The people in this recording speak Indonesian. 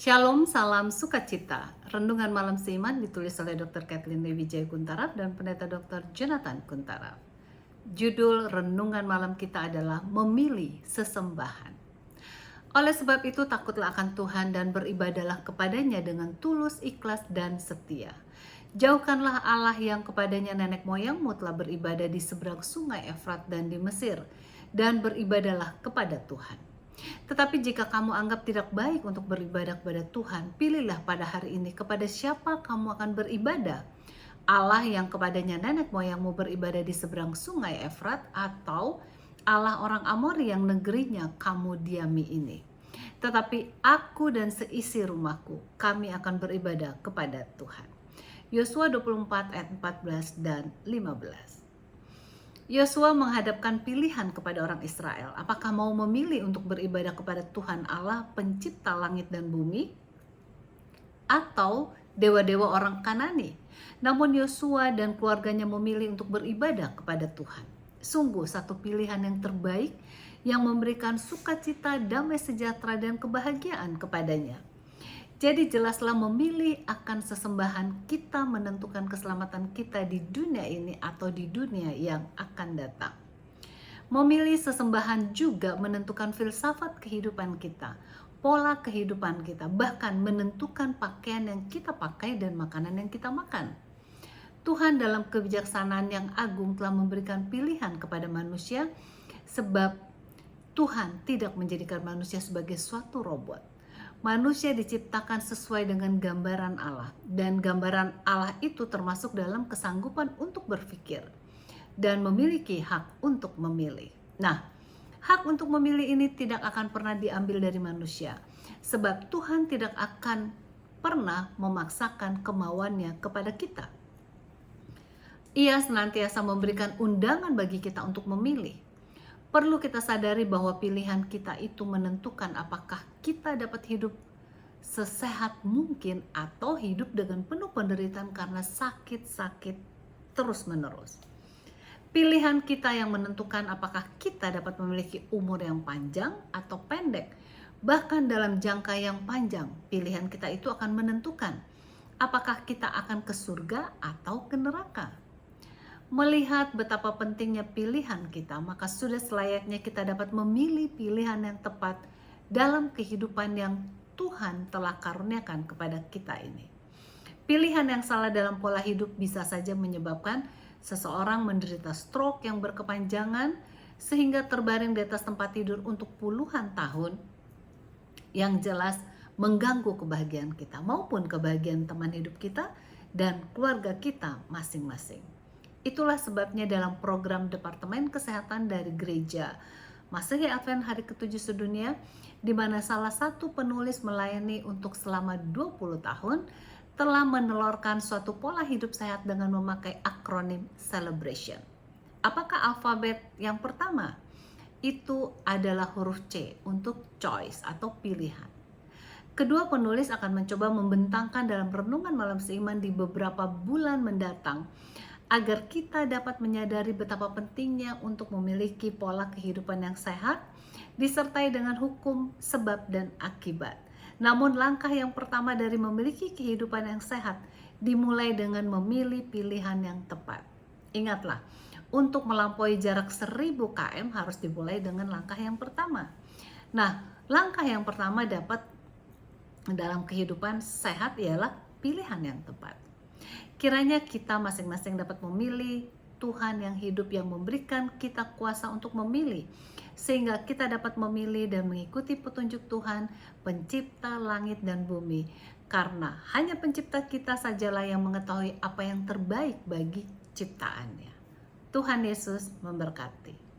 Shalom, salam sukacita. Renungan malam seiman ditulis oleh Dr. Kathleen Wijaya Kuntaraf dan Pendeta Dr. Jonathan Kuntaraf. Judul renungan malam kita adalah Memilih Sesembahan. Oleh sebab itu takutlah akan Tuhan dan beribadahlah kepadanya dengan tulus, ikhlas, dan setia. Jauhkanlah Allah yang kepadanya nenek moyangmu telah beribadah di seberang sungai Efrat dan di Mesir, dan beribadahlah kepada Tuhan. Tetapi jika kamu anggap tidak baik untuk beribadah kepada Tuhan, pilihlah pada hari ini kepada siapa kamu akan beribadah. Allah yang kepadanya nenek moyangmu beribadah di seberang sungai Efrat, atau Allah orang Amori yang negerinya kamu diami ini. Tetapi aku dan seisi rumahku, kami akan beribadah kepada Tuhan. Yosua 24 ayat 14 dan 15. Yosua menghadapkan pilihan kepada orang Israel. Apakah mau memilih untuk beribadah kepada Tuhan Allah pencipta langit dan bumi, atau dewa-dewa orang Kanani? Namun Yosua dan keluarganya memilih untuk beribadah kepada Tuhan. Sungguh satu pilihan yang terbaik yang memberikan sukacita, damai sejahtera, dan kebahagiaan kepadanya. Jadi jelaslah memilih akan sesembahan kita menentukan keselamatan kita di dunia ini atau di dunia yang akan datang. Memilih sesembahan juga menentukan filsafat kehidupan kita, pola kehidupan kita, bahkan menentukan pakaian yang kita pakai dan makanan yang kita makan. Tuhan dalam kebijaksanaan yang agung telah memberikan pilihan kepada manusia, sebab Tuhan tidak menjadikan manusia sebagai suatu robot. Manusia diciptakan sesuai dengan gambaran Allah, dan gambaran Allah itu termasuk dalam kesanggupan untuk berpikir dan memiliki hak untuk memilih. Nah, hak untuk memilih ini tidak akan pernah diambil dari manusia, sebab Tuhan tidak akan pernah memaksakan kemauannya kepada kita. Ia senantiasa memberikan undangan bagi kita untuk memilih. Perlu kita sadari bahwa pilihan kita itu menentukan apakah kita dapat hidup sesehat mungkin atau hidup dengan penuh penderitaan karena sakit-sakit terus-menerus. Pilihan kita yang menentukan apakah kita dapat memiliki umur yang panjang atau pendek. Bahkan dalam jangka yang panjang, pilihan kita itu akan menentukan apakah kita akan ke surga atau ke neraka. Melihat betapa pentingnya pilihan kita, maka sudah selayaknya kita dapat memilih pilihan yang tepat dalam kehidupan yang Tuhan telah karuniakan kepada kita ini. Pilihan yang salah dalam pola hidup bisa saja menyebabkan seseorang menderita stroke yang berkepanjangan sehingga terbaring di atas tempat tidur untuk puluhan tahun, yang jelas mengganggu kebahagiaan kita maupun kebahagiaan teman hidup kita dan keluarga kita masing-masing. Itulah sebabnya dalam program Departemen Kesehatan dari Gereja Masehi Advent Hari ke-7 sedunia, di mana salah satu penulis melayani untuk selama 20 tahun, telah menelurkan suatu pola hidup sehat dengan memakai akronim Celebration. Apakah alfabet yang pertama? Itu adalah huruf C untuk choice atau pilihan. Kedua penulis akan mencoba membentangkan dalam renungan malam seiman di beberapa bulan mendatang, agar kita dapat menyadari betapa pentingnya untuk memiliki pola kehidupan yang sehat, disertai dengan hukum sebab dan akibat. Namun langkah yang pertama dari memiliki kehidupan yang sehat dimulai dengan memilih pilihan yang tepat. Ingatlah, untuk melampaui jarak 1000 km harus dimulai dengan langkah yang pertama. Nah, langkah yang pertama dapat dalam kehidupan sehat ialah pilihan yang tepat. Kiranya kita masing-masing dapat memilih Tuhan yang hidup, yang memberikan kita kuasa untuk memilih, sehingga kita dapat memilih dan mengikuti petunjuk Tuhan, pencipta langit dan bumi, karena hanya pencipta kita sajalah yang mengetahui apa yang terbaik bagi ciptaannya. Tuhan Yesus memberkati.